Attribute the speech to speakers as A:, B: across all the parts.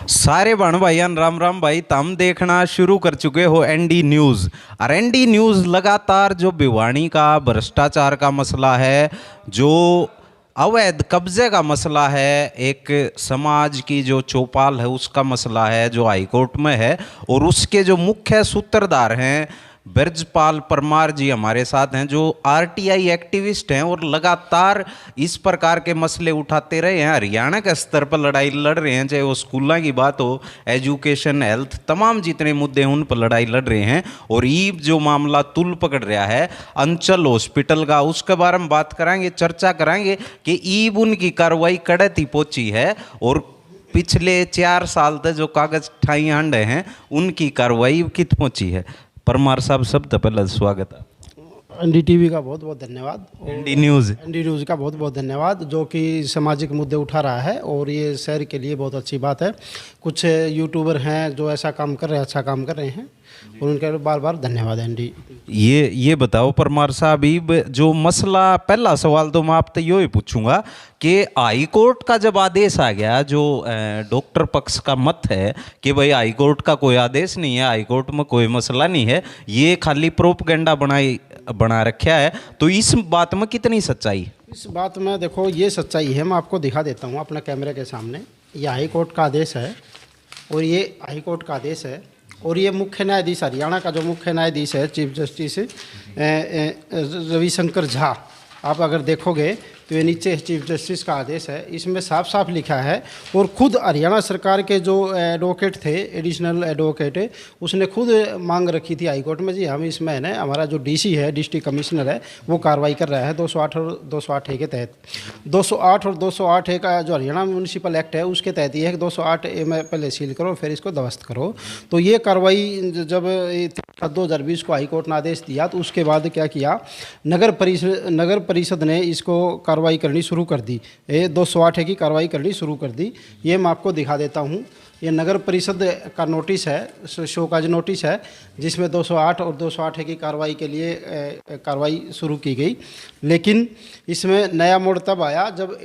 A: सारे बहन भाईयान राम राम भाई, तम देखना शुरू कर चुके हो एनडी न्यूज़। और एनडी न्यूज़ लगातार जो भिवानी का भ्रष्टाचार का मसला है, जो अवैध कब्जे का मसला है, एक समाज की जो चौपाल है उसका मसला है जो हाईकोर्ट में है, और उसके जो मुख्य सूत्रधार हैं ब्रजपाल परमार जी हमारे साथ हैं, जो आरटीआई एक्टिविस्ट हैं और लगातार इस प्रकार के मसले उठाते रहे हैं। हरियाणा के स्तर पर लड़ाई लड़ रहे हैं, चाहे वो स्कूलों की बात हो, एजुकेशन, हेल्थ, तमाम जितने मुद्दे हैं उन पर लड़ाई लड़ रहे हैं। और ईब जो मामला तुल पकड़ रहा है अंचल हॉस्पिटल का, उसके बारे में बात कराएंगे, चर्चा कराएंगे कि ईब उनकी कार्रवाई कड़ती पहुंची है और पिछले 4 साल तक जो कागज ठाई आंडे हैं उनकी कार्रवाई कित पहुंची है। परमार साहब, सबसे पहले स्वागत है।
B: एनडीटीवी का बहुत बहुत धन्यवाद।
A: एनडी न्यूज़
B: का बहुत बहुत धन्यवाद, जो कि सामाजिक मुद्दे उठा रहा है और ये शहर के लिए बहुत अच्छी बात है। कुछ यूट्यूबर हैं जो ऐसा काम कर रहे हैं, अच्छा काम कर रहे हैं, और उनके बार बार धन्यवाद एनडी।
A: ये बताओ परमार साहब, जो मसला, पहला सवाल तो मैं आपसे यो ही पूछूंगा कि हाई कोर्ट का जब आदेश आ गया, जो डॉक्टर पक्ष का मत है कि भाई हाई कोर्ट का कोई आदेश नहीं है, हाई कोर्ट में कोई मसला नहीं है, ये खाली प्रोपगेंडा बना रखा है, तो इस बात में कितनी सच्चाई?
B: इस बात में देखो, ये सच्चाई है, मैं आपको दिखा देता हूँ अपने कैमरे के सामने। ये हाई कोर्ट का आदेश है और ये हाई कोर्ट का आदेश है, और ये मुख्य न्यायाधीश, हरियाणा का जो मुख्य न्यायाधीश है, चीफ जस्टिस रविशंकर झा, आप अगर देखोगे तो ये नीचे चीफ जस्टिस का आदेश है, इसमें साफ साफ लिखा है। और खुद हरियाणा सरकार के जो एडवोकेट थे, एडिशनल एडवोकेट, उसने खुद मांग रखी थी हाईकोर्ट में, जी हम इसमें है ना, हमारा जो डीसी है, डिस्ट्रिक्ट कमिश्नर है, वो कार्रवाई कर रहा है 208 और 208A के तहत। 208 और 208A का जो हरियाणा म्यूनसिपल एक्ट है उसके तहत ये है कि 208A में पहले सील करो फिर इसको ध्वस्त करो। तो ये कार्रवाई जब 2020 को हाईकोर्ट ने आदेश दिया, तो उसके बाद क्या किया, नगर परिषद ने इसको कार्रवाई करनी शुरू कर दी, ये 208A की कार्रवाई करनी शुरू कर दी। ये मैं आपको दिखा देता हूँ, ये नगर परिषद का नोटिस है, शोकाज नोटिस है, जिसमें 208 और 208A की कार्रवाई के लिए कार्रवाई शुरू की गई। लेकिन इसमें नया मोड़ तब आया जब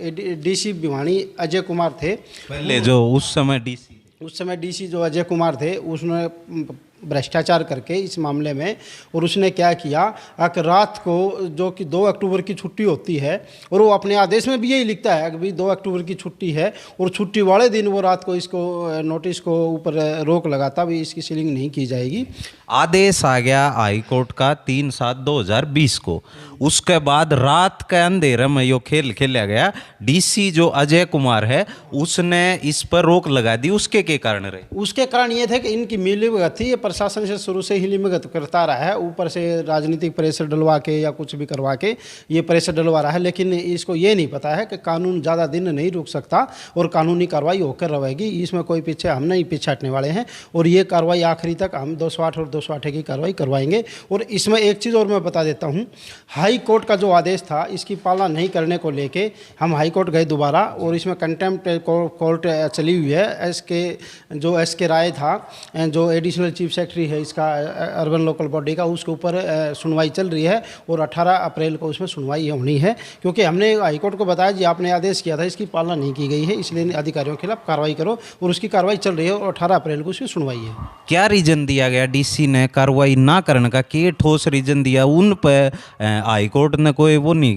B: डीसी भिवानी अजय कुमार थे,
A: पहले जो उस समय
B: डीसी जो अजय कुमार थे, उसने भ्रष्टाचार करके इस मामले में, और उसने क्या किया कि रात को, जो कि 2 अक्टूबर की छुट्टी होती है, और वो अपने आदेश में भी यही लिखता है कि भाई 2 अक्टूबर की छुट्टी है, और छुट्टी वाले दिन वो रात को इसको नोटिस को ऊपर रोक लगाता, भी इसकी सीलिंग नहीं की जाएगी।
A: आदेश आ गया हाई कोर्ट का 3/7/2020 को। उसके बाद रात के अंधेरे में यो खेल खेला गया। डीसी जो अजय कुमार है उसने इस पर रोक लगा दी। उसके के कारण रहे?
B: उसके कारण ये थे कि इनकी मिलीभगत थी, ये प्रशासन से शुरू से ही मिलीभगत करता रहा है, ऊपर से राजनीतिक प्रेशर डलवा के या कुछ भी करवा के ये प्रेशर डलवा रहा है। लेकिन इसको ये नहीं पता है कि कानून ज़्यादा दिन नहीं रुक सकता और कानूनी कार्रवाई होकर रहेगी, इसमें कोई पीछे हम नहीं पीछे हटने वाले हैं, और ये कार्रवाई आखिरी तक हम 208 और 208A की कार्रवाई करवाएंगे। और इसमें एक चीज़ और मैं बता देता हूँ, हाई कोर्ट का जो आदेश था इसकी पालना नहीं करने को लेके हम हाई कोर्ट गए दोबारा, और इसमें कंटेम्प्ट कोर्ट चली हुई है। एस के राय था, जो एडिशनल चीफ सेक्रेटरी है इसका अर्बन लोकल बॉडी का, उसके ऊपर सुनवाई चल रही है, और 18 अप्रैल को उसमें सुनवाई होनी है, क्योंकि हमने हाई कोर्ट को बताया जी आपने आदेश किया था, इसकी पालना नहीं की गई है, इसलिए अधिकारियों के खिलाफ कार्रवाई करो, और उसकी कार्रवाई चल रही है, और 18 अप्रैल को उसकी सुनवाई है।
A: क्या रीजन दिया गया डीसी ने कार्रवाई ना करने का? के ठोस रीजन दिया उन पर? हाई कोर्ट ने कोई वो नहीं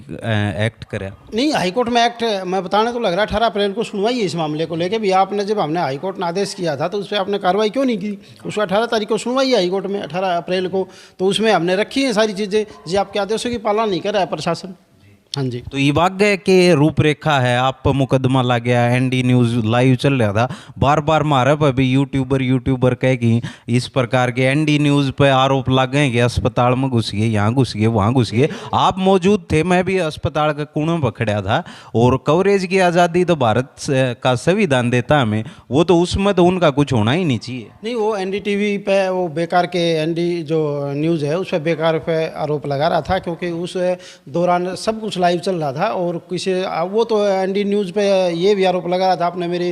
A: एक्ट करा?
B: नहीं, हाई कोर्ट में एक्ट मैं बताने तो लग रहा है 18 अप्रैल को सुनवाई है इस मामले को लेके भी। आपने जब हमने हाई कोर्ट ने आदेश किया था तो उस पर आपने कार्रवाई क्यों नहीं की? उसको 18 तारीख को सुनवाई है हाई कोर्ट में, 18 अप्रैल को, तो उसमें हमने रखी है सारी चीज़ें। जी आपके आदेशों की पालना नहीं कर रहा है प्रशासन। हाँ जी,
A: तो ये वाकई के रूपरेखा है, आप पर मुकदमा लग गया, एनडी न्यूज़ लाइव चल रहा था, बार बार मारे पर भी यूट्यूबर कह कि इस प्रकार के एनडी न्यूज़ पे आरोप लग गए कि अस्पताल में घुस गए, यहाँ घुस गए, वहाँ घुस गए। आप मौजूद थे, मैं भी अस्पताल के कोने पर खड़ा था, और कवरेज की आज़ादी तो भारत का संविधान देता हमें, वो तो उसमें तो उनका कुछ होना ही नहीं चाहिए।
B: नहीं, वो एनडीटीवी पे वो बेकार के एनडी जो न्यूज़ है उस पर बेकार पे आरोप लगा रहा था, क्योंकि उस दौरान सब कुछ लाइव लाइव चल रहा था और किसी वो तो एनडी न्यूज़ पे ये भी आरोप लगा रहा था आपने मेरी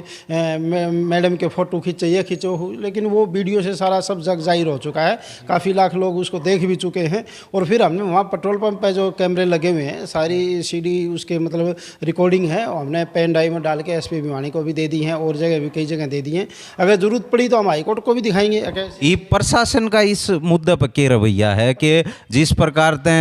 B: मैडम के फ़ोटो खींचे ये खींचो, लेकिन वो वीडियो से सारा सब जग जाहिर हो चुका है, काफ़ी लाख लोग उसको देख भी चुके हैं। और फिर हमने वहाँ पेट्रोल पंप पे जो कैमरे लगे हुए हैं सारी सीडी उसके मतलब रिकॉर्डिंग है, और हमने पेन ड्राइव में डाल के एसपी भिवानी को भी दे दी हैं और जगह भी कई जगह दे दी हैं। अगर ज़रूरत पड़ी तो हम हाईकोर्ट को भी दिखाएंगे।
A: ये प्रशासन का इस मुद्दे पर क्या रवैया है कि जिस प्रकार से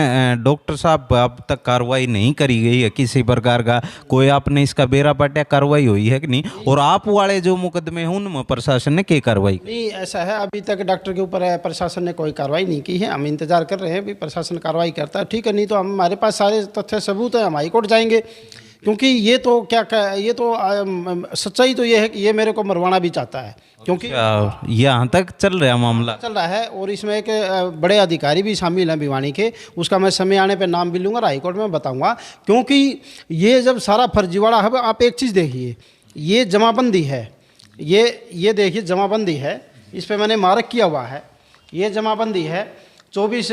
A: डॉक्टर साहब अब तक कार्रवाई नहीं करी गई है, किसी प्रकार का कोई आपने इसका बेरा पाटिया कार्रवाई हुई है कि नहीं, और आप वाले जो मुकदमे हैं उनमें प्रशासन ने क्या कार्रवाई की?
B: नहीं, ऐसा है अभी तक डॉक्टर के ऊपर प्रशासन ने कोई कार्रवाई नहीं की है। हम इंतजार कर रहे हैं भी प्रशासन कार्रवाई करता है, ठीक है, नहीं तो हमारे पास सारे तथ्य सबूत है, हम हाईकोर्ट जाएंगे। क्योंकि ये तो ये तो सच्चाई तो ये है कि ये मेरे को मरवाना भी चाहता है, क्योंकि
A: यहाँ तक चल रहा मामला
B: चल रहा है। और इसमें एक बड़े अधिकारी भी शामिल हैं भिवानी के, उसका मैं समय आने पे नाम भी लूँगा और हाईकोर्ट में बताऊँगा। क्योंकि ये जब सारा फर्जीवाड़ा है, आप एक चीज़ देखिए, ये जमाबंदी है, ये देखिए जमाबंदी है, इस पर मैंने मार्क किया हुआ है, ये जमाबंदी है 24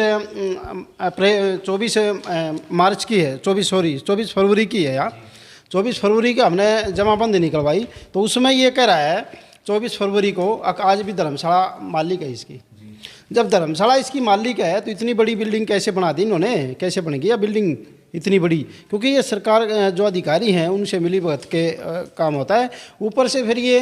B: मार्च की है, 24 फरवरी की है यार, 24 फरवरी को हमने जमाबंदी निकलवाई। तो उसमें ये कह रहा है 24 फरवरी को आज भी धर्मशाला मालिक है इसकी। जब धर्मशाला इसकी मालिक है तो इतनी बड़ी बिल्डिंग कैसे बना दी इन्होंने, कैसे बन गई बिल्डिंग इतनी बड़ी? क्योंकि ये सरकार जो अधिकारी हैं उनसे मिली भगत के काम होता है। ऊपर से फिर ये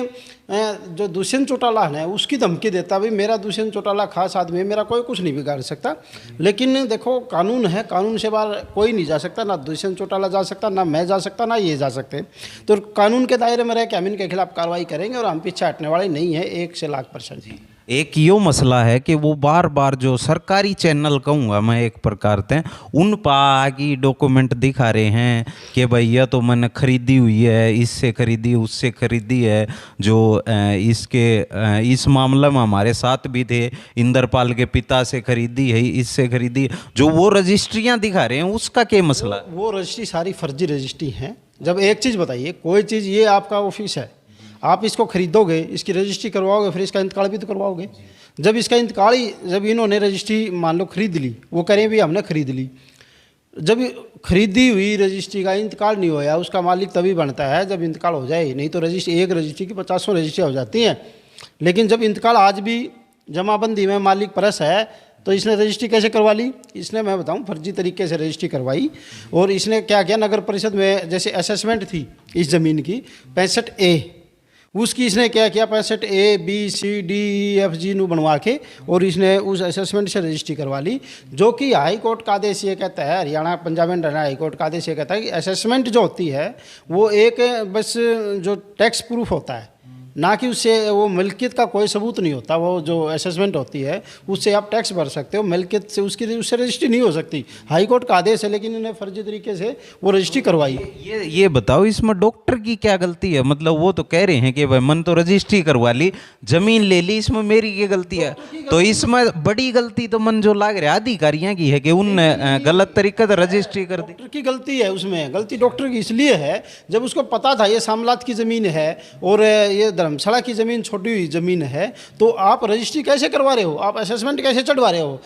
B: जो दुष्यंत चौटाला है उसकी धमकी देता, भाई मेरा दुष्यंत चौटाला खास आदमी है, मेरा कोई कुछ नहीं बिगाड़ सकता। लेकिन देखो कानून है, कानून से बाहर कोई नहीं जा सकता, ना दुष्यंत चौटाला जा सकता, ना मैं जा सकता, ना ये जा सकते। तो कानून के दायरे में रह के हम इनके खिलाफ कार्रवाई करेंगे और हम पीछे हटने वाले नहीं है 1 से लाख %।
A: एक यो मसला है कि वो बार बार जो सरकारी चैनल कहूँगा मैं एक प्रकार से उन पर की डॉक्यूमेंट दिखा रहे हैं कि भैया तो मैंने खरीदी हुई है, इससे खरीदी उससे खरीदी है, जो इस मामले में हमारे साथ भी थे, इंद्रपाल के पिता से खरीदी है, इससे खरीदी, जो वो रजिस्ट्रियाँ दिखा रहे हैं उसका क्या मसला?
B: वो रजिस्ट्री सारी फर्जी रजिस्ट्री हैं। जब एक चीज़ बताइए, कोई चीज़ ये आपका ऑफिस है, आप इसको खरीदोगे, इसकी रजिस्ट्री करवाओगे, फिर इसका इंतकाल भी तो करवाओगे। जब इसका इंतकाल ही, जब इन्होंने रजिस्ट्री मान लो खरीद ली, वो करें भी हमने खरीद ली, जब खरीदी हुई रजिस्ट्री का इंतकाल नहीं होया, उसका मालिक तभी बनता है जब इंतकाल हो जाए। नहीं तो रजिस्ट्री, एक रजिस्ट्री की 50 रजिस्ट्री हो जाती हैं। लेकिन जब इंतकाल आज भी जमाबंदी में मालिक परस है तो इसने रजिस्ट्री कैसे करवा ली? इसने, मैं बताऊं, फर्जी तरीके से रजिस्ट्री करवाई। और इसने क्या किया, नगर परिषद में जैसे असेसमेंट थी इस ज़मीन की 65A, उसकी इसने क्या किया 65A B C D E F G बनवा के और इसने उस असेसमेंट से रजिस्ट्री करवा ली। जो कि हाई कोर्ट का आदेश ये कहता है, Haryana Punjab and Haryana high court का आदेश ये कहता है कि असेसमेंट जो होती है वो एक बस जो टैक्स प्रूफ होता है, ना कि उससे वो मिल्कियत का कोई सबूत नहीं होता। वो जो असेसमेंट होती है उससे आप टैक्स भर सकते हो, मिल्कियत से उससे रजिस्ट्री नहीं हो सकती। हाई कोर्ट का आदेश है, लेकिन इन्हें फर्जी तरीके से वो रजिस्ट्री करवाई।
A: ये बताओ इसमें डॉक्टर की क्या गलती है? मतलब वो तो कह रहे हैं कि भाई मन तो रजिस्ट्री करवा ली, जमीन ले ली, इसमें मेरी क्या गलती है? तो इसमें बड़ी गलती तो मन जो लाग रहा है अधिकारियों की है कि उनने गलत तरीके से रजिस्ट्री कर दी।
B: डॉक्टर की गलती है, उसमें गलती डॉक्टर की इसलिए है जब उसको पता था ये सामलात की ज़मीन है और ये धर्मशाला की ज़मीन छोटी हुई ज़मीन है, तो आप रजिस्ट्री कैसे करवा रहे हो, आप असेसमेंट कैसे चढ़वा रहे हो?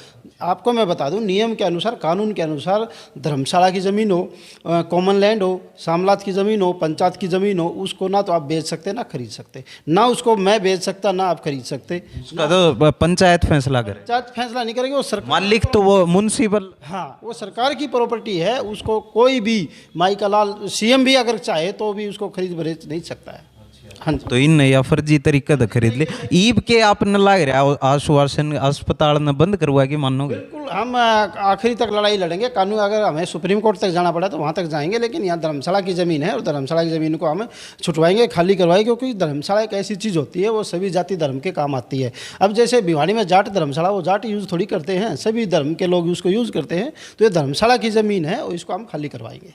B: आपको मैं बता दूं, नियम के अनुसार, कानून के अनुसार, धर्मशाला की ज़मीन हो, कॉमन लैंड हो, सामलात की ज़मीन हो, पंचायत की ज़मीन हो, उसको ना तो आप बेच सकते ना खरीद सकते, ना उसको मैं बेच सकता ना आप खरीद सकते।
A: उसका तो पंचायत फैसला करे,
B: पंचायत फैसला नहीं करेगी, वो सरकार,
A: मालिक तो वो म्युनिसिपल,
B: हाँ वो सरकार की प्रॉपर्टी है, उसको कोई भी माई का लाल CM भी अगर चाहे तो भी उसको खरीद बेच नहीं सकता है। हाँ जी।
A: तो इन या फर्जी तरीके से खरीद ले। ईब के आपने लग रहा है आश्वासन अस्पताल ने बंद करवा के मानोगे?
B: बिल्कुल, हम आखिरी तक लड़ाई लड़ेंगे। कानून, अगर हमें सुप्रीम कोर्ट तक जाना पड़ा तो वहाँ तक जाएंगे, लेकिन यहाँ धर्मशाला की ज़मीन है और धर्मशाला की ज़मीन को हम छुटवाएंगे, खाली करवाएंगे। क्योंकि धर्मशाला एक ऐसी चीज़ होती है वो सभी जाति धर्म के काम आती है। अब जैसे भिवानी में जाट धर्मशाला, वो जाट यूज़ थोड़ी करते हैं, सभी धर्म के लोग उसको यूज़ करते हैं। तो ये धर्मशाला की ज़मीन है और इसको हम खाली करवाएंगे।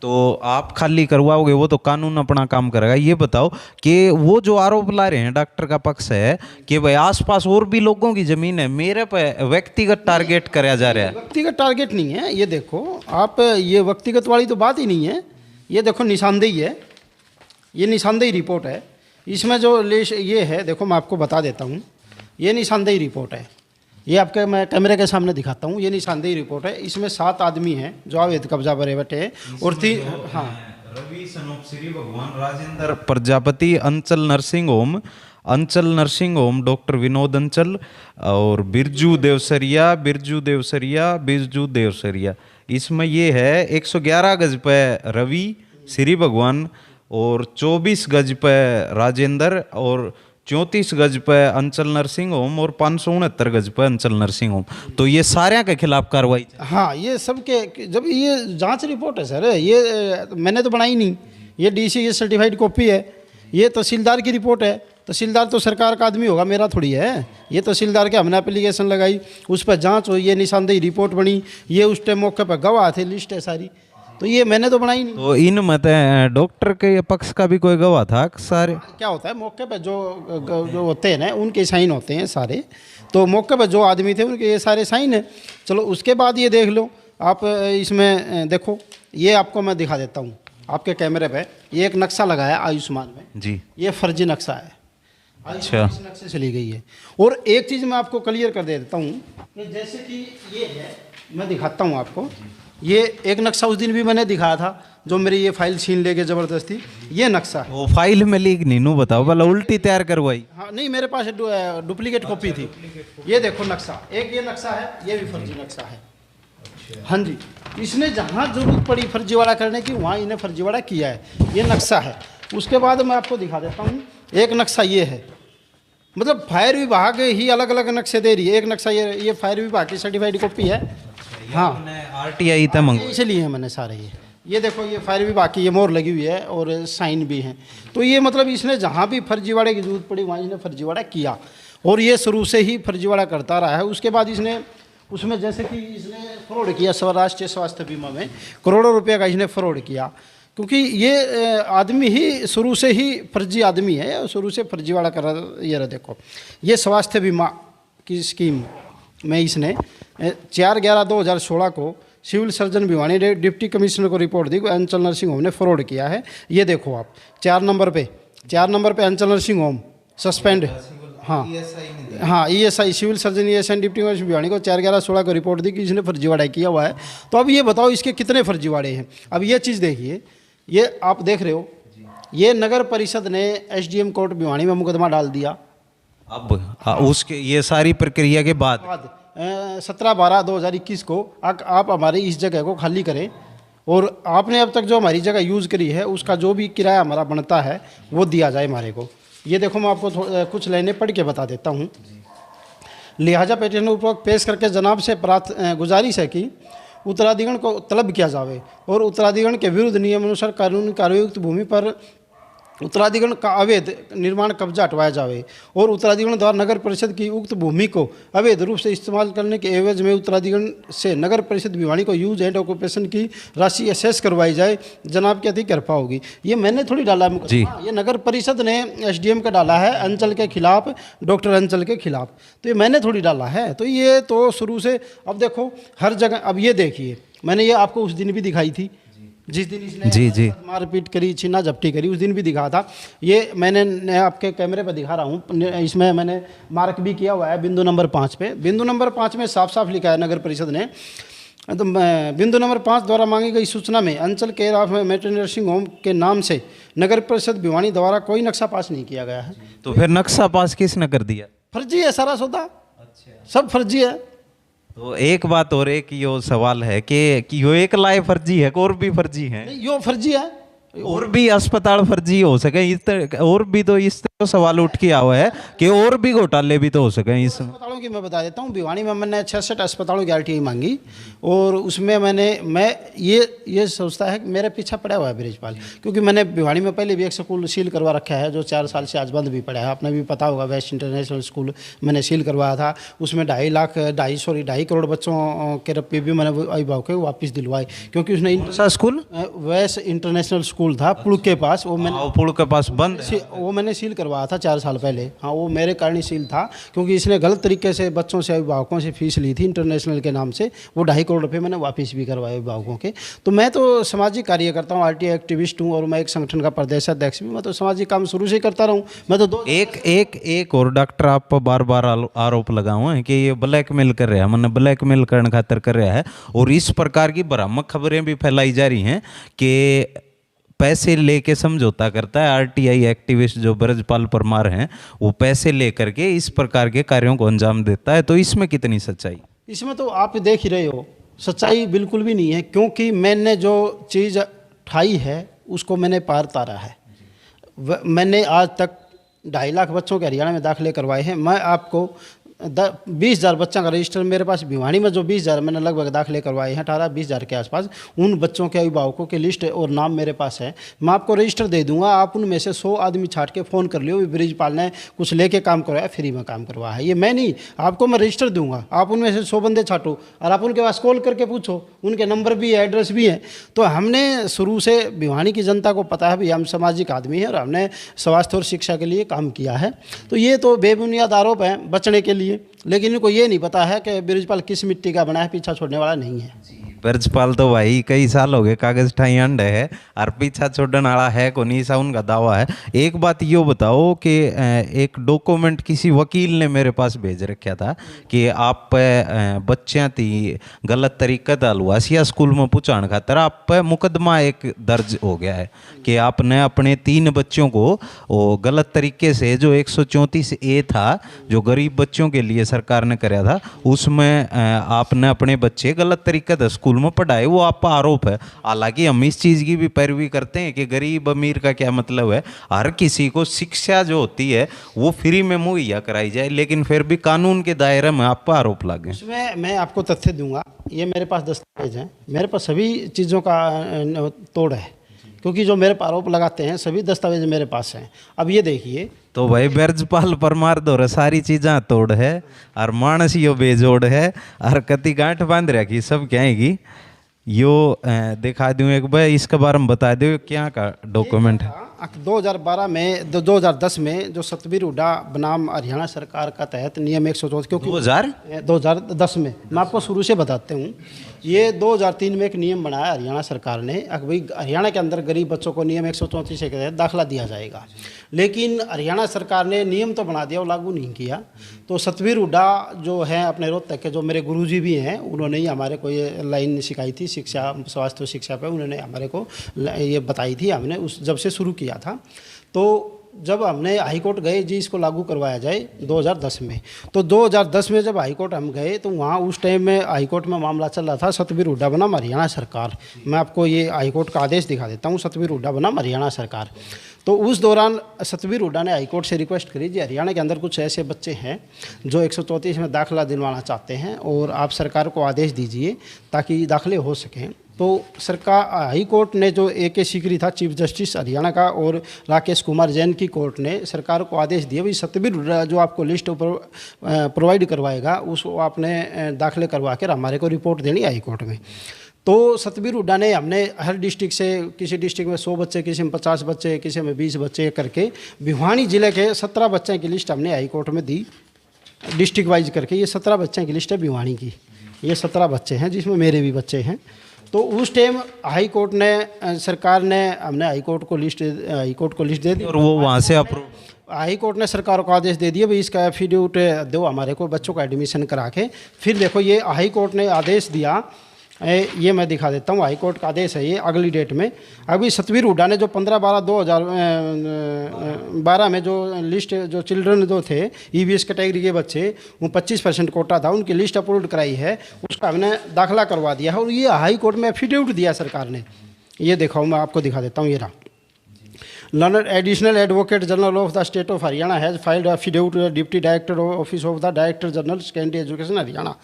A: तो आप खाली करवाओगे, वो तो कानून अपना काम करेगा। ये बताओ कि वो जो आरोप ला रहे हैं डॉक्टर का पक्ष है कि भाई आसपास और भी लोगों की ज़मीन है, मेरे पे व्यक्तिगत टारगेट कराया जा रहा है।
B: व्यक्तिगत टारगेट नहीं है, ये देखो आप, ये व्यक्तिगत वाली तो बात ही नहीं है। ये देखो निशानदेही है, ये निशानदेही रिपोर्ट है। इसमें जो ये है, देखो मैं आपको बता देता हूँ, ये निशानदेही रिपोर्ट है। ये आपके मैं कैमरे के सामने दिखाता हूँ, ये निशानदेही रिपोर्ट है। इसमें 7 आदमी हैं जो अवैध कब्जा पर बैठे हैं और 3 हाँ
A: रवि सनोप श्री भगवान राजेंद्र प्रजापति, अंचल नर्सिंग होम डॉक्टर विनोद अंचल और बिरजू देवसरिया। इसमें ये है 111 गज पे रवि श्री भगवान और 24 गज पे राजेंद्र और 34 गज पे अंचल नर्सिंग होम और 569 गज पे अंचल नर्सिंग होम। तो ये सारे के खिलाफ कार्रवाई।
B: हाँ, ये सबके जब ये जांच रिपोर्ट है सर, ये मैंने तो बनाई नहीं, ये डीसी ये सर्टिफाइड कॉपी है, ये तहसीलदार की रिपोर्ट है। तहसीलदार तो सरकार का आदमी होगा, मेरा थोड़ी है। ये तहसीलदार के हमने एप्लीकेशन लगाई, उस पर जांच हुई, ये निशानदेही रिपोर्ट बनी, ये उस टाइम मौके पर गवाह थे, लिस्ट है सारी। तो ये मैंने तो बनाई नहीं।
A: तो इन मत डॉक्टर के पक्ष का भी कोई गवाह था सारे?
B: क्या होता है मौके पर जो होते हैं ना, उनके साइन होते हैं सारे। तो मौके पर जो आदमी थे उनके ये सारे साइन है। चलो उसके बाद ये देख लो आप, इसमें देखो, ये आपको मैं दिखा देता हूँ आपके कैमरे पे। ये एक नक्शा लगाया आयुष्मान में
A: जी,
B: ये फर्जी नक्शा है।
A: अच्छा,
B: इस नक्शे से ली गई है। और एक चीज़ मैं आपको क्लियर कर देता हूँ कि जैसे कि ये है, मैं दिखाता हूँ आपको। ये एक नक्शा उस दिन भी मैंने दिखाया था, जो मेरी ये फाइल छीन लेके ज़बरदस्ती, ये नक्शा है।
A: वो फाइल में लीक नीनू बताओ भला, उल्टी तैयार करवाई?
B: हाँ नहीं, मेरे पास डुप्लीकेट कॉपी थी। ये देखो नक्शा, एक ये नक्शा है, ये भी फर्जी नक्शा है। हाँ जी, इसने जहाँ जरूरत पड़ी फर्जीवाड़ा करने की वहाँ इन्हें फर्जीवाड़ा किया है। ये नक्शा है। उसके बाद मैं आपको दिखा देता हूँ, एक नक्शा ये है, मतलब फायर विभाग ही अलग अलग नक्शे दे रही है। एक नक्शा ये फायर विभाग की सर्टिफाइड कॉपी है। हाँ,
A: RTI था मंगवा,
B: इसलिए मैंने सारे ये देखो, ये फायर विभाग की ये मोहर लगी हुई है और साइन भी हैं। तो ये मतलब इसने जहाँ भी फर्जीवाड़े की जरूरत पड़ी वहाँ इसने फर्जीवाड़ा किया, और ये शुरू से ही फर्जीवाड़ा करता रहा है। उसके बाद इसने उसमें जैसे कि इसने फ्रॉड किया, राष्ट्रीय स्वास्थ्य बीमा में करोड़ों रुपये का इसने फ्रॉड किया, क्योंकि ये आदमी ही शुरू से ही फर्जी आदमी है, शुरू से फर्जीवाड़ा कर रहा। ये रहा देखो, ये स्वास्थ्य बीमा की स्कीम में इसने 4/11/2016 को civil surgeon Bhiwani deputy commissioner को रिपोर्ट दी, अंचल नर्सिंग होम ने फ्रॉड किया है। ये देखो आप 4 नंबर पे अंचल नर्सिंग होम सस्पेंड। हाँ हाँ, ESI civil surgeon ESI deputy commissioner Bhiwani को 4/11/16 को रिपोर्ट दी कि इसने फर्जीवाड़ा किया हुआ है। तो अब ये बताओ इसके कितने फर्जीवाड़े हैं। अब ये चीज़ देखिए, ये आप देख रहे हो, ये नगर परिषद ने SDM कोर्ट भिवानी में मुकदमा डाल दिया।
A: अब उसके ये सारी प्रक्रिया के बाद
B: 17/12/2021 को आप हमारी इस जगह को खाली करें, और आपने अब तक जो हमारी जगह यूज़ करी है उसका जो भी किराया हमारा बनता है वो दिया जाए हमारे को। ये देखो, मैं आपको कुछ लाइनें पढ़ के बता देता हूँ। लिहाजा पेटिशन उपरोक्त पेश करके जनाब से गुजारिश है कि उत्तराधिकरण को तलब किया जावे और उत्तराधिकरण के विरुद्ध नियमानुसार कानूनी कार्ययुक्त भूमि पर उत्तराधिकरण का अवैध निर्माण कब्जा हटवाया जावे, और उत्तराधिकरण द्वारा नगर परिषद की उक्त भूमि को अवैध रूप से इस्तेमाल करने के एवज में उत्तराधिकरण से नगर परिषद भिवानी को यूज एंड ऑक्यूपेशन की राशि असेस करवाई जाए। जनाब की अधिक कृपा होगी। ये मैंने थोड़ी डाला है, ये नगर परिषद ने SDM का डाला है अंचल के खिलाफ, डॉक्टर अंचल के खिलाफ। तो ये मैंने थोड़ी डाला है। तो ये तो शुरू से, अब देखो हर जगह। अब ये देखिए, मैंने ये आपको उस दिन भी दिखाई थी, जिस दिन इसने मारपीट करी, छीना झपटी करी, उस दिन भी दिखा था। ये मैं आपके कैमरे पर दिखा रहा हूँ, इसमें मैंने मार्क भी किया हुआ है बिंदु नंबर 5 पे। बिंदु नंबर 5 में साफ साफ लिखा है नगर परिषद ने, तो बिंदु नंबर 5 द्वारा मांगी गई सूचना में अंचल care of maternity nursing home के नाम से नगर परिषद भिवानी द्वारा कोई नक्शा पास नहीं किया गया है।
A: तो फिर नक्शा पास किसने कर दिया?
B: फर्जी है सारा सौदा। अच्छा, सब फर्जी है।
A: तो एक बात और एक यो सवाल है कि यो एक लाए फर्जी है, और भी फर्जी है?
B: नहीं, यो फर्जी है,
A: और भी अस्पताल फर्जी हो सके, इस और भी तो इस तरह सवाल उठ के आया है कि और भी घोटाले भी तो हो सके इस
B: अस्पतालों की। मैं बता देता हूँ, भिवानी में मैंने 66 अस्पतालों की RTI मांगी, और उसमें मैं ये सोचता है कि मेरे पीछा पड़ा हुआ है ब्रिजपाल, क्योंकि मैंने भिवानी में पहले भी एक स्कूल सील करवा रखा है जो 4 साल से आज बंद भी पड़ा है। आपने भी पता होगा, वेस्ट इंटरनेशनल स्कूल मैंने सील करवाया था। उसमें 2.5 करोड़ बच्चों के रुपये भी मैंने अभिभावक को वापस दिलवाए, क्योंकि उसने
A: school
B: west international school school था पुल के पास, वो मैंने
A: पुल के पास बंद है।
B: वो मैंने सील करवाया था 4 साल पहले। हाँ, वो मेरे कारण ही सील था, क्योंकि इसने गलत तरीके से बच्चों से, अभिभावकों से फीस ली थी इंटरनेशनल के नाम से। वो 2.5 करोड़ रुपये मैंने वापस भी करवाए अभिभावकों के। तो मैं तो सामाजिक कार्य करता हूँ, RTI एक्टिविस्ट हूँ, और मैं एक संगठन का प्रदेश अध्यक्ष भी। मैं तो सामाजिक काम शुरू से करता रहूँ। मैं तो
A: एक और डॉक्टर आप पर बार बार आरोप लगाओ है कि ये ब्लैकमेल कर रहा है, मैंने ब्लैकमेल करने खातर कर रहा है, और इस प्रकार की भ्रामक खबरें भी फैलाई जा रही हैं कि पैसे लेके समझौता करता है। RTI एक्टिविस्ट जो ब्रजपाल परमार हैं, वो पैसे लेकर के इस प्रकार के कार्यों को अंजाम देता है। तो इसमें कितनी सच्चाई?
B: इसमें तो आप देख ही रहे हो, सच्चाई बिल्कुल भी नहीं है, क्योंकि मैंने जो चीज़ ठाई है उसको मैंने पार तारा है। मैंने आज तक 2.5 लाख बच्चों के हरियाणा में दाखिले करवाए हैं। मैं आपको 20,000 बच्चों का रजिस्टर मेरे पास भिवानी में, जो 20,000 मैंने लगभग दाखिले करवाए हैं, 18-20,000 के आसपास, उन बच्चों के अभिभावकों की लिस्ट और नाम मेरे पास है। मैं आपको रजिस्टर दे दूंगा, आप उनमें से 100 आदमी छाट के फ़ोन कर लियो, ब्रिजपाल ने कुछ लेके काम करवाया, फ्री में काम करवाया है। ये मैं नहीं, आपको मैं रजिस्टर दूंगा, आप उनमें से 100 बंदे छाटो और आप उनके पास कॉल करके पूछो, उनके नंबर भी है, एड्रेस भी है। तो हमने शुरू से भिवानी की जनता को पता है भी हम सामाजिक आदमी हैं, और हमने स्वास्थ्य और शिक्षा के लिए काम किया है। तो ये तो बेबुनियाद आरोप हैं बचने के लिए, लेकिन इनको ये नहीं पता है कि ब्रिजपाल किस मिट्टी का बना है, पीछा छोड़ने वाला नहीं है।
A: ब्रजपाल तो भाई कई साल हो गए कागज ठाई अंडे है, और पीछा छोड़ने वाला है को नहीं, सा उनका दावा है। एक बात यो बताओ कि एक डॉक्यूमेंट किसी वकील ने मेरे पास भेज रखा था कि आप बच्चियां थी गलत तरीके हलवासिया स्कूल में पहुँचाने खातर आप पे मुकदमा एक दर्ज हो गया है कि आपने अपने 3 बच्चों को वो गलत तरीके से, जो 134A था जो गरीब बच्चों के लिए सरकार ने कराया था, उसमें आपने अपने बच्चे गलत तरीके से स्कूल में पढ़ाए, वो आप पर आरोप है। हालांकि हम इस चीज़ की भी पैरवी करते हैं कि गरीब अमीर का क्या मतलब है, हर किसी को शिक्षा जो होती है वो फ्री में मुहैया कराई जाए, लेकिन फिर भी कानून के दायरे में आप पर आरोप लगे।
B: इसमें मैं आपको तथ्य दूंगा, ये मेरे पास दस्तावेज हैं, मेरे पास सभी चीज़ों का तोड़ है, क्योंकि जो मेरे पर आरोप लगाते हैं सभी दस्तावेज मेरे पास हैं। अब ये देखिए,
A: तो भाई ब्रजपाल परमार दो सारी चीज़ा तोड़ है, और मानस यो बेजोड़ है, और कति गांठ बांध रखी सब क्या है यो दिखा दूँ एक बार, इसके बारे में बता दो क्या का डॉक्यूमेंट है।
B: 2012 में 2010 में जो सतबीर हुड्डा बनाम हरियाणा सरकार का तहत नियम 114, क्योंकि 2010 में, मैं आपको शुरू से बताते हूँ, ये 2003 में एक नियम बनाया हरियाणा सरकार ने, भाई हरियाणा के अंदर गरीब बच्चों को नियम 134 के तहत दाखिला दिया जाएगा। लेकिन हरियाणा सरकार ने नियम तो बना दिया, वो लागू नहीं किया। तो सतबीर हुड्डा जो है अपने रोहतक के, जो मेरे गुरुजी भी हैं, उन्होंने ही हमारे को ये लाइन सिखाई थी शिक्षा, स्वास्थ्य शिक्षा पे, उन्होंने हमारे को ये बताई थी, हमने उस जब से शुरू किया था। तो जब हमने हाई कोर्ट गए जी इसको लागू करवाया जाए 2010 में, तो 2010 में जब हाई कोर्ट हम गए तो वहाँ उस टाइम में हाई कोर्ट में मामला चल रहा था सतबीर हुड्डा बनाम हरियाणा सरकार। मैं आपको ये हाई कोर्ट का आदेश दिखा देता हूँ, सतबीर हुड्डा बनाम हरियाणा सरकार। तो उस दौरान सतबीर हुड्डा ने हाई कोर्ट से रिक्वेस्ट करी जी हरियाणा के अंदर कुछ ऐसे बच्चे हैं जो 134 में दाखिला दिलवाना चाहते हैं, और आप सरकार को आदेश दीजिए ताकि दाखिले हो सकें। तो सरकार, हाई कोर्ट ने जो AK सीकरी था चीफ जस्टिस हरियाणा का, और राकेश कुमार जैन की कोर्ट ने सरकार को आदेश दिया भाई सतबीर हुड्डा जो आपको लिस्ट प्रोवाइड करवाएगा उसको आपने दाखिले करवा कर हमारे को रिपोर्ट देनी हाई कोर्ट में। तो सतबीर हुड्डा ने, हमने हर डिस्ट्रिक्ट से, किसी डिस्ट्रिक्ट में 100 बच्चे, किसी में 50 बच्चे, किसी में 20 बच्चे करके भिवानी जिले के 17 बच्चों की लिस्ट हमने हाई कोर्ट में दी, डिस्ट्रिक्ट वाइज करके। ये 17 बच्चों की लिस्ट है भिवानी की, ये 17 बच्चे हैं जिसमें मेरे भी बच्चे हैं। तो उस टाइम हाई कोर्ट ने, सरकार ने, हमने हाई कोर्ट को लिस्ट दे दी,
A: और वो वहाँ से अप्रूव,
B: हाई कोर्ट ने सरकार को आदेश दे दिया भाई इसका एफिडेविट दो हमारे को, बच्चों का एडमिशन करा के। फिर देखो ये हाई कोर्ट ने आदेश दिया, ये मैं दिखा देता हूँ, हाई कोर्ट का आदेश है ये अगली डेट में। अभी सतबीर हुड्डा ने जो 15/12/2012 में जो लिस्ट, जो चिल्ड्रन जो थे EBS कैटेगरी के बच्चे, वो 25% कोटा था, उनकी लिस्ट अपलोड कराई है, उसका हमने दाखिला करवा दिया है। और ये हाई कोर्ट में एफिडेविट दिया सरकार ने, ये देखो मैं आपको दिखा देता हूँ, ये रहा। Learned Additional Advocate General of the State of Haryana has filed affidavit to the Deputy Director Office of the Director General Secondary Education Haryana.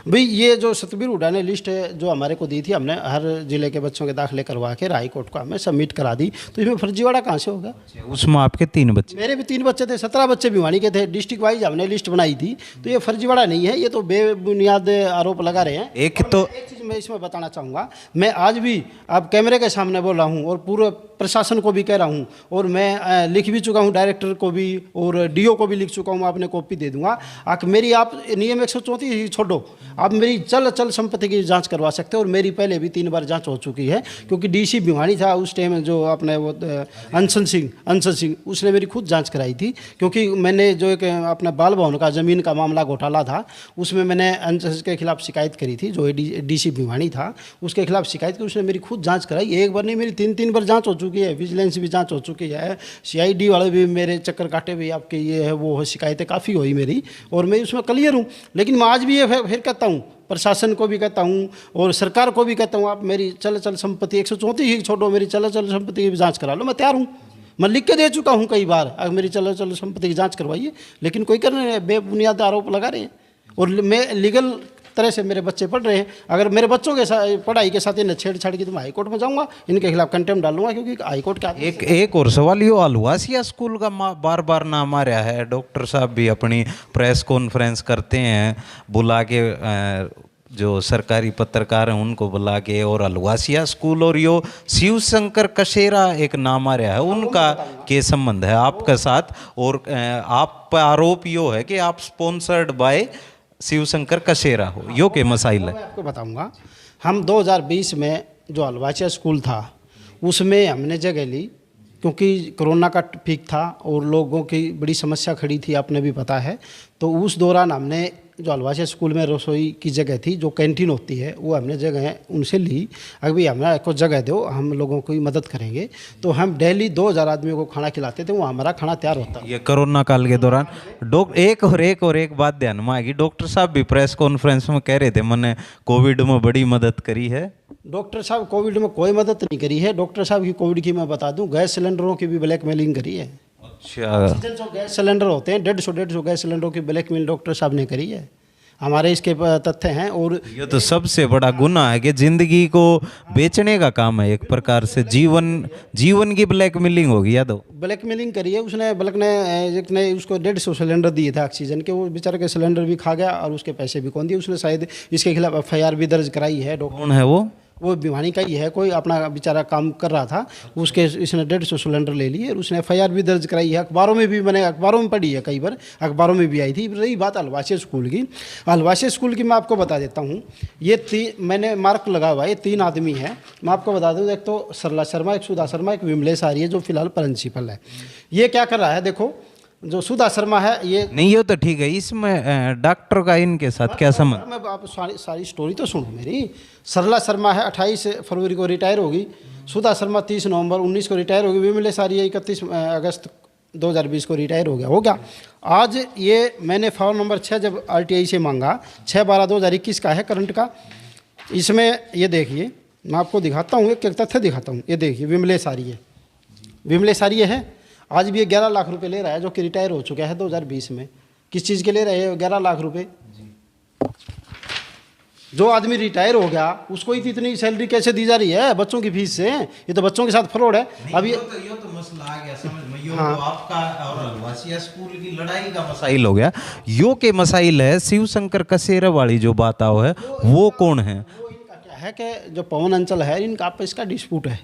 B: भाई ये जो सतबीर हुड्डा ने लिस्ट है जो हमारे को दी थी, हमने हर जिले के बच्चों के दाखिले करवा के हाई कोर्ट को हमें सबमिट करा दी। तो इसमें फर्जीवाड़ा कहाँ से होगा?
A: उसमें आपके 3 बच्चे,
B: मेरे भी 3 बच्चे थे, 17 बच्चे भिवानी के थे, डिस्ट्रिक्ट वाइज हमने लिस्ट बनाई थी। तो ये फर्जीवाड़ा नहीं है, ये तो बेबुनियाद आरोप लगा रहे हैं।
A: एक तो
B: मैं इसमें बताना चाहूँगा, मैं आज भी अब कैमरे के सामने बोल रहा हूँ और पूरे प्रशासन को भी कह रहा हूँ, और मैं लिख भी चुका हूँ डायरेक्टर को भी और डीओ को भी लिख चुका हूँ, आपने कॉपी दे दूंगा। मेरी आप नियम 134 ही छोड़ो, आप मेरी चल संपत्ति की जांच करवा सकते हो, और मेरी पहले भी 3 बार जांच हो चुकी है, क्योंकि डीसी भिवानी था उस टाइम, जो अपने वो अंशन सिंह उसने मेरी खुद जांच कराई थी, क्योंकि मैंने जो एक अपना बाल भवन का ज़मीन का मामला घोटाला था, उसमें मैंने अंशन के खिलाफ शिकायत करी थी, जो डीसी भिवानी था उसके खिलाफ शिकायत की, उसने मेरी खुद जाँच कराई। एक बार नहीं, मेरी 3 बार जाँच हो चुकी है, विजिलेंस भी जाँच हो चुकी है, CID वाले भी मेरे चक्कर काटे भी, आपके ये है वो है, शिकायतें काफ़ी हुई मेरी, और मैं उसमें क्लियर हूँ। लेकिन मैं आज भी ये फिर कहता हूँ, प्रशासन को भी कहता हूँ और सरकार को भी कहता हूँ, आप मेरी चल संपत्ति 134 ही छोड़ो, मेरी चल संपत्ति की भी जांच करा लो, मैं तैयार हूँ। मैं लिख के दे चुका हूँ कई बार, अगर मेरी चल संपत्ति की जांच करवाइए, लेकिन कोई कर रहे हैं, बेबुनियाद आरोप लगा रहे हैं, और मैं लीगल तरह से मेरे बच्चे पढ़ रहे हैं। अगर मेरे बच्चों के साथ पढ़ाई के साथ इन्हें छेड़छाड़ की तो मैं हाईकोर्ट में जाऊंगा, इनके खिलाफ कंटेम्प्ट डालूंगा, क्योंकि हाईकोर्ट का
A: एक और सवाल, यो अलवासिया स्कूल का बार बार नाम आ रहा है। डॉक्टर साहब भी अपनी प्रेस कॉन्फ्रेंस करते हैं, बुला के जो सरकारी पत्रकार हैं उनको बुला के, और अलवासिया स्कूल और यो शिव शंकर कसेरा एक नाम आ रहा है, उनका के संबंध है आपके साथ, और आप पर आरोप यो है कि आप स्पॉन्सर्ड बाय शिव शंकर कसेरा हो, यो के मसाइल है।
B: मैं आपको बताऊंगा, हम 2020 में जो अलवासिया स्कूल था उसमें हमने जगह ली, क्योंकि कोरोना का पीक था और लोगों की बड़ी समस्या खड़ी थी, आपने भी पता है। तो उस दौरान हमने जो अलवासिया स्कूल में रसोई की जगह थी, जो कैंटीन होती है, वो हमने जगह उनसे ली, अगर भी हमें को जगह दो, हम लोगों की मदद करेंगे। तो हम डेली 2000 आदमियों को खाना खिलाते थे, वो हमारा खाना तैयार होता।
A: ये कोरोना काल के दौरान एक बात ध्यान में आएगी, डॉक्टर साहब भी प्रेस कॉन्फ्रेंस में कह रहे थे, मैंने कोविड में बड़ी मदद करी है।
B: डॉक्टर साहब कोविड में कोई मदद नहीं करी है। डॉक्टर साहब की कोविड की मैं बता दूं, गैस सिलेंडरों की भी ब्लैकमेलिंग करी है।
A: अच्छा,
B: जो गैस सिलेंडर होते हैं 150 गैस सिलेंडरों की ब्लैकमेल डॉक्टर साहब ने करी है, हमारे इसके तथ्य हैं। और
A: ये तो सबसे बड़ा गुनाह है कि जिंदगी को बेचने का काम है, एक प्रकार से जीवन की ब्लैकमेलिंग होगी। या तो
B: ब्लैकमेलिंग करी है उसने, बल्कि ने उसको 150 सिलेंडर दिए थे ऑक्सीजन के, वो बेचारे के सिलेंडर भी खा गया और उसके पैसे भी कौन दिए। उसने शायद इसके खिलाफ FIR भी दर्ज कराई है।
A: कौन है वो
B: भिवानी का ही है, कोई अपना बेचारा काम कर रहा था, उसके इसने 150 सिलेंडर ले लिए और उसने FIR भी दर्ज कराई है। अखबारों में भी, मैंने अखबारों में पढ़ी है, कई बार अखबारों में भी आई थी। रही बात अलवासिया स्कूल की, अलवासिया स्कूल की मैं आपको बता देता हूँ। ये मैंने मार्क लगा हुआ है, ये 3 आदमी हैं, मैं आपको बता दूँ। एक तो सरला शर्मा, एक सुधा शर्मा, एक विमलेश आर्य, जो फिलहाल प्रिंसिपल है। ये क्या कर रहा है, देखो, जो सुधा शर्मा है ये
A: नहीं, ये तो ठीक है, इसमें डॉक्टर का इनके साथ क्या संबंध?
B: मैं आप सारी स्टोरी तो सुनो मेरी। सरला शर्मा है 28 फरवरी को रिटायर होगी, सुधा शर्मा 30 नवंबर 19 को रिटायर होगी, विमलेश आर्य 31 अगस्त 2020 को रिटायर हो गया। आज ये मैंने फॉर्म नंबर 6 जब RTI से मांगा, 6/12/2021 का है करंट का। इसमें ये देखिए, मैं आपको दिखाता हूँ, एक तथ्य दिखाता हूँ। ये देखिए, विमलेश आर्य है, आज भी ये 11 लाख रुपए ले रहा है, जो कि रिटायर हो चुका है 2020 में। किस चीज़ के ले रहे हैं 11 लाख रुपए? जो आदमी रिटायर हो गया उसको इतनी सैलरी कैसे दी जा रही है? बच्चों की फीस से। ये तो बच्चों के साथ फ्रॉड है। अब ये
A: तो मसला आ गया समझ में, यो तो आपका और अलवासिया स्कूल की लड़ाई का मसाइल हो गया। यो के मसाइल है, शिव शंकर कसेरा वाली जो बात आओ है, वो कौन है?
B: है कि जो पवन अंचल है, इनका आपस का डिस्प्यूट है।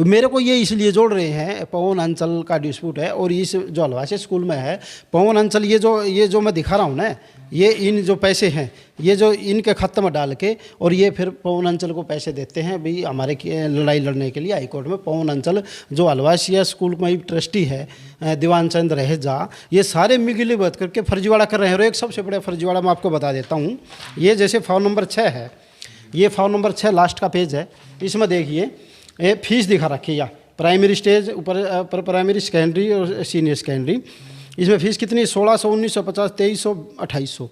B: मेरे को ये इसलिए जोड़ रहे हैं, पवन अंचल का डिस्प्यूट है। और इस जो अलवासिया स्कूल में है पवन अंचल, ये जो मैं दिखा रहा हूँ ना, ये इन जो पैसे हैं, ये जो इनके खाते में डाल के, और ये फिर पवन अंचल को पैसे देते हैं भाई हमारे लड़ाई लड़ने के लिए हाईकोर्ट में। पवन अंचल जो अलवासिया स्कूल में ट्रस्टी है, दीवान चंद रहेजा, ये सारे मिली बात करके फर्जीवाड़ा कर रहे हैं। और एक सबसे बड़ा फर्जीवाड़ा मैं आपको बता देता हूँ। ये जैसे फॉर्म नंबर 6 है, ये फॉर्म नंबर 6 लास्ट का पेज है, इसमें देखिए ये फीस दिखा रखी है, प्राइमरी स्टेज ऊपर प्राइमरी, सेकेंडरी और सीनियर सेकेंडरी। इसमें फीस कितनी? 1600, 1950, 2300, 2800।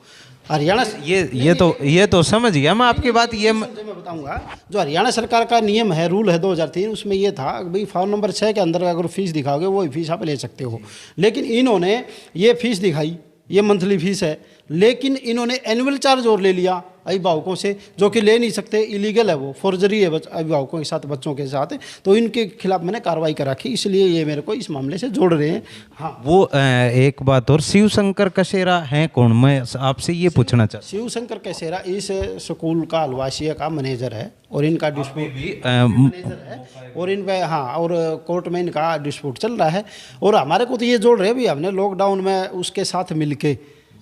B: हरियाणा
A: ये तो समझ गया मैं आपकी बात। ये
B: मैं बताऊंगा, जो हरियाणा सरकार का नियम है, रूल है 2003, उसमें ये था भाई फॉर्म नंबर 6 के अंदर अगर फीस दिखाओगे वो फीस आप ले सकते हो। लेकिन इन्होंने ये फीस दिखाई, ये मंथली फीस है, लेकिन इन्होंने एनुअल चार्ज और ले लिया अभिभावकों से, जो कि ले नहीं सकते, इलीगल है, वो फॉर्जरी है अभिभावकों के साथ, बच्चों के साथ। तो इनके खिलाफ मैंने कार्रवाई कर रखी, इसलिए ये मेरे को इस मामले से जोड़ रहे हैं। हाँ,
A: वो एक बात और, शिव शंकर कसेरा हैं कौन? मैं आपसे ये पूछना चाहता
B: शिव शंकर कसेरा इस स्कूल का अलवासिया का मैनेजर है और इनका डिस्प्यूट मैनेजर है, और इन पे हाँ, और कोर्ट में इनका डिस्प्यूट चल रहा है। और हमारे को तो ये जोड़ रहे हैं, भाई हमने लॉकडाउन में उसके साथ मिलके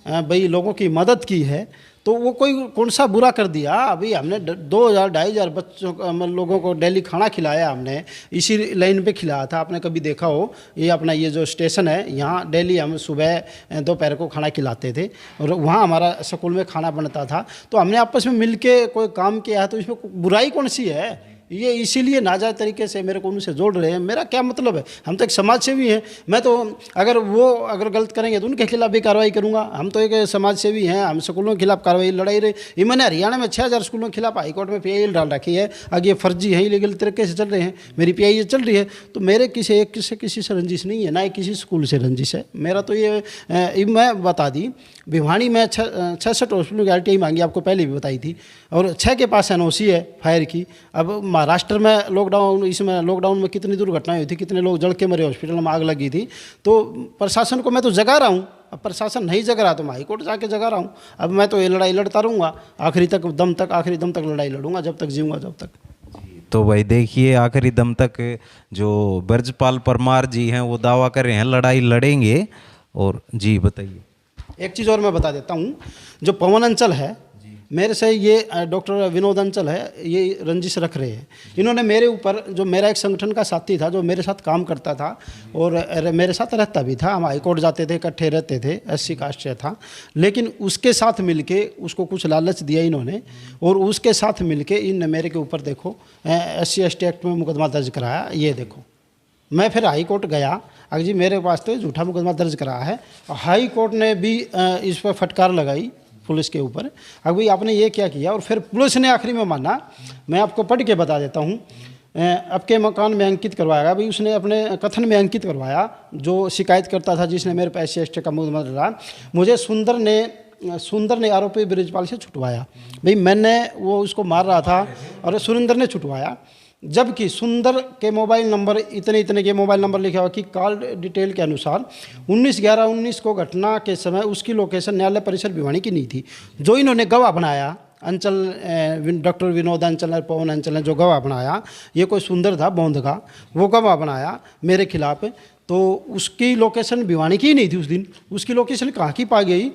B: भाई लोगों की मदद की है, तो वो कोई कौन सा बुरा कर दिया? अभी हमने 2,000-2,500 बच्चों लोगों को डेली खाना खिलाया, हमने इसी लाइन पे खिलाया था। आपने कभी देखा हो, ये अपना ये जो स्टेशन है, यहाँ डेली हम सुबह दोपहर को खाना खिलाते थे, और वहाँ हमारा स्कूल में खाना बनता था। तो हमने आपस में मिल के कोई काम किया है, तो इसमें बुराई कौन सी है? ये इसीलिए नाजायज़ तरीके से मेरे को उनसे जोड़ रहे हैं। मेरा क्या मतलब है? हम तो एक समाज सेवी हैं। मैं तो अगर गलत करेंगे तो उनके खिलाफ भी कार्रवाई करूंगा। हम तो एक समाज सेवी हैं, हम स्कूलों के खिलाफ कार्रवाई लड़ाई रहे। ये मैंने हरियाणा में 6,000 स्कूलों के खिलाफ हाईकोर्ट में PIL डाल रखी है। आगे ये फर्जी है, इलीगल तरीके से चल रहे हैं, मेरी PIL चल रही है। तो मेरे किसी से रंजिश नहीं है, ना ही किसी स्कूल से रंजिश है। मेरा तो ये मैं बता दी, भिवानी में 66 हॉस्पिटलों की RTI मांगी, आपको पहले भी बताई थी, और 6 के पास NOC है फायर की। अब महाराष्ट्र में लॉकडाउन में कितनी दुर्घटनाएं हुई थी, कितने लोग जल के मरे, हॉस्पिटल में आग लगी थी। तो प्रशासन को मैं तो जगा रहा हूँ। अब प्रशासन नहीं जग रहा तो मैं हाईकोर्ट जाके जगा रहा हूँ। अब मैं तो ये लड़ाई लड़ता रहूँगा आखिरी दम तक लड़ाई लड़ूंगा, जब तक जीऊँगा जब तक।
A: तो भाई देखिए, आखिरी दम तक जो ब्रजपाल परमार जी हैं वो दावा कर रहे हैं लड़ाई लड़ेंगे। और जी बताइए।
B: एक चीज़ और मैं बता देता हूँ, जो पवन अंचल है, मेरे से ये डॉक्टर विनोद अंचल है, ये रंजिश रख रहे हैं। इन्होंने मेरे ऊपर, जो मेरा एक संगठन का साथी था, जो मेरे साथ काम करता था और मेरे साथ रहता भी था, हम हाईकोर्ट जाते थे, इकट्ठे रहते थे, SC कास्ट से था, लेकिन उसके साथ मिलके उसको कुछ लालच दिया इन्होंने, और उसके साथ मिलके इन मेरे के ऊपर देखो SC ST एक्ट में मुकदमा दर्ज कराया। ये देखो, मैं फिर हाई कोर्ट गया, अगर जी मेरे पास तो झूठा मुकदमा दर्ज कराया है। हाई कोर्ट ने भी इस पर फटकार लगाई पुलिस के ऊपर। अब भाई आपने ये क्या किया? और फिर पुलिस ने आखिरी में माना। मैं आपको पढ़ के बता देता हूँ। आपके मकान में अंकित करवाया, भाई उसने अपने कथन में अंकित करवाया, जो शिकायत करता था, जिसने मेरे पे SC ST का मुकदमा डाला, मुझे सुंदर ने आरोपी ब्रिजपाल से छुटवाया। भाई मैंने वो उसको मार रहा था और सुरेंद्र ने छुटवाया, जबकि सुंदर के मोबाइल नंबर इतने के मोबाइल नंबर लिखा हुआ कि कॉल डिटेल के अनुसार 19/11/19 को घटना के समय उसकी लोकेशन न्यायालय परिसर भिवानी की नहीं थी। जो इन्होंने गवाह बनाया, डॉक्टर विनोद अंचल और पवन अंचल ने जो गवाह बनाया, ये कोई सुंदर था बौंद का, वो गवाह बनाया मेरे खिलाफ, तो उसकी लोकेशन भिवानी की ही नहीं थी उस दिन। उसकी लोकेशन कहाँ की पा गई?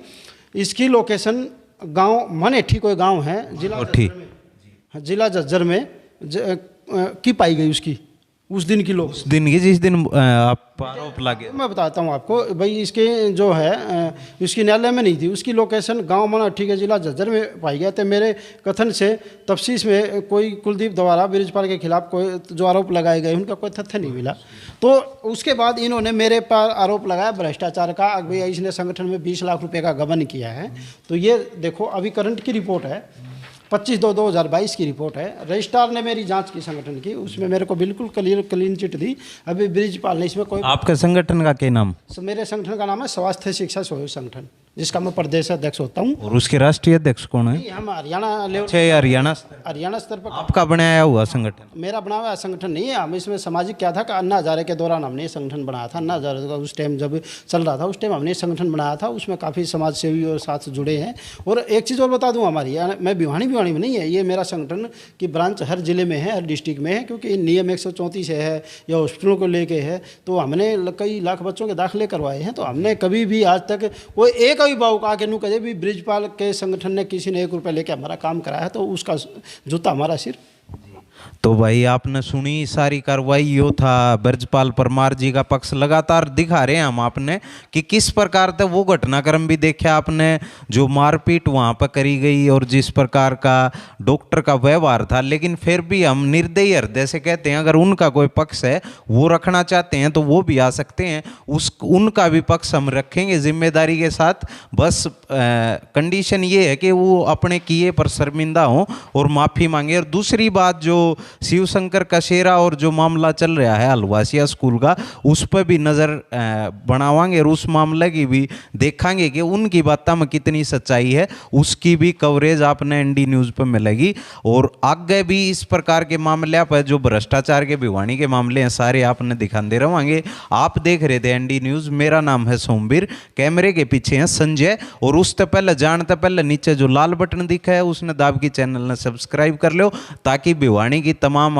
B: इसकी लोकेशन गाँव मनेठी, कोई गाँव है जिला झज्जर में की पाई गई उसकी, उस दिन की लोग,
A: उस दिन की जिस दिन आप आरोप लगे।
B: मैं बताता हूँ आपको भाई, इसके जो है इसकी न्यायालय में नहीं थी, उसकी लोकेशन गांव मनाठी के जिला झज्जर में पाई गया। तो मेरे कथन से तफ्सीस में कोई कुलदीप द्वारा ब्रिजपाल के खिलाफ कोई जो आरोप लगाए गए उनका कोई तथ्य नहीं मिला। तो उसके बाद इन्होंने मेरे पर आरोप लगाया भ्रष्टाचार का। भाई इसने संगठन में 20 लाख रुपये का गबन किया है। तो ये देखो, अभी करंट की रिपोर्ट है, 25/2/2022 की रिपोर्ट है। रजिस्ट्रार ने मेरी जांच की संगठन की, उसमें मेरे को बिल्कुल क्लीन चिट दी। अभी ब्रिजपाल ने इसमें कोई,
A: आपके संगठन का क्या नाम?
B: मेरे संगठन का नाम है स्वास्थ्य शिक्षा सहयोग संगठन, जिसका मैं प्रदेश अध्यक्ष होता हूँ।
A: और उसके राष्ट्रीय अध्यक्ष कौन है?
B: हम हरियाणा लेवल, हरियाणा स्तर पर
A: आपका बनाया हुआ संगठन?
B: मेरा बना हुआ संगठन नहीं है। हम इसमें सामाजिक क्या था कि अन्ना हजारे के दौरान हमने संगठन बनाया था। अन्ना हजारे का उस टाइम जब चल रहा था, उस टाइम हमने संगठन बनाया था। उसमें काफ़ी समाज सेवी और साथ जुड़े हैं। और एक चीज़ और बता दूँ, हमारी मैं भिवानी में नहीं है, ये मेरा संगठन की ब्रांच हर जिले में है, हर डिस्ट्रिक्ट में है, क्योंकि नियम 134 है या हॉस्पिटलों को लेके है। तो हमने कई लाख बच्चों के दाखिले करवाए हैं। तो हमने कभी भी आज तक कोई एक अभिभावक आके नू कहे भी ब्रिजपाल के संगठन ने किसी ने 1 रुपया लेके हमारा काम कराया है, तो उसका जूता हमारा सिर।
A: तो भाई आपने सुनी सारी कार्रवाई। यो था ब्रजपाल परमार जी का पक्ष लगातार दिखा रहे हैं हम आपने कि किस प्रकार से वो घटनाक्रम भी देखा आपने, जो मारपीट वहाँ पर करी गई और जिस प्रकार का डॉक्टर का व्यवहार था। लेकिन फिर भी हम निर्दयी हृदय से कहते हैं, अगर उनका कोई पक्ष है वो रखना चाहते हैं तो वो भी आ सकते हैं, उनका भी पक्ष हम रखेंगे जिम्मेदारी के साथ। बस कंडीशन ये है कि वो अपने किए पर शर्मिंदा हों और माफ़ी मांगे। और दूसरी बात, जो शिव शंकर कसेरा और जो मामला चल रहा है हलवासिया स्कूल का, उस पर भी नज़र बनावांगे और उस मामले की भी देखेंगे कि उनकी बातों में कितनी सच्चाई है। उसकी भी कवरेज आपने एनडी न्यूज़ पर मिलेगी। और आगे भी इस प्रकार के मामले पर, जो भ्रष्टाचार के भिवानी के मामले हैं, सारे आपने दिखाते रहेंगे। आप देख रहे थे एनडी न्यूज़, मेरा नाम है सोमवीर, कैमरे के पीछे है संजय। और उससे पहले जानते पहले नीचे जो लाल बटन दिखा है उसने दाब की चैनल ने सब्सक्राइब कर लो, ताकि भिवानी की तमाम